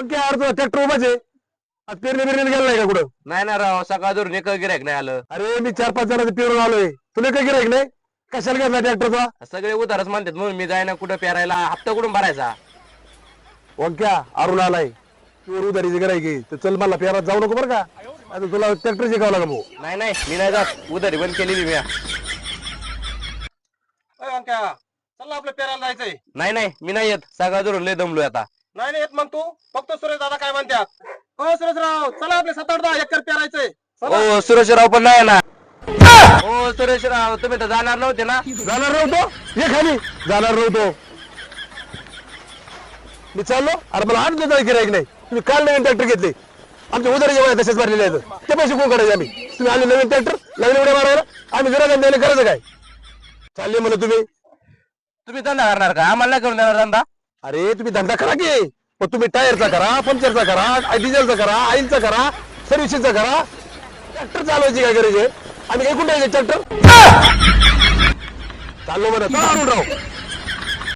Okay यार तुझा tractor उभाच आहे. आज पेरणी बिरणी गेला नाही का कुठं? नाही ना राव, सकाळ धरून एक गिऱ्हाईक नाही आलं. अरे मी 4-5 जणांचं पेरून आलोय. तुला काय गिरायक नाही? कशाला घेतला ट्रॅक्टरचा? सगळे उधारच म्हणतात म्हणून मी जाईना कुठं पेरायला. हप्ता कुठून भरायचा? ओक्या अरुण आलाय. पेरू उधारीची गिरायक आहे. तर चल मला पेरात जाऊ नको बरं का? आता तुला ट्रॅक्टर शिकावं लागेल भाऊ. नाही नाही, मी नाही जात. उधारी बंद केलेली मी. चला आपल्या पेरायला जायचंय. नाही नाही, मी नाही येत. सकाळ धरून लय दमलोय आता. नाही नाही येत मग तू फक्त सुरेश दादा काय म्हणतात. हो सुरेशराव चला आपले 7-8-10 एकर पेरायचंय. ओ सुरेशराव पण नाही ना. ओ सुरेशराव, तुम्ही तर जाणार नव्हते ना? जाणार नव्हतो? ये खाली. जाणार नव्हतो मी चाललो. अरे मला आणलं जाय गिरायक नाही. तुम्ही काल नवीन ट्रॅक्टर घेतले. आमच्या उधारी जेव्हा तसेच भरलेले आहेत. ते पैसे कोण काढायचे आम्ही? तुम्ही आले नवीन ट्रॅक्टर लागले उड्या मारायला. आम्ही गिरायक द्यायला करायचं काय? चालले म्हणलं तुम्ही धंदा करणार का? आम्हाला नाही करून देणार धंदा. अरे तुम्ही धंदा करा की. पण तुम्ही टायरचा करा, पंक्चरचा करा, डिझेलचा करा, ऑइलचा करा, सर्व्हिसिंगचा करा. ट्रॅक्टर चालवायची काय गरज आहे? आम्ही काय कुठे ट्रॅक्टर चाललो म्हणत राव.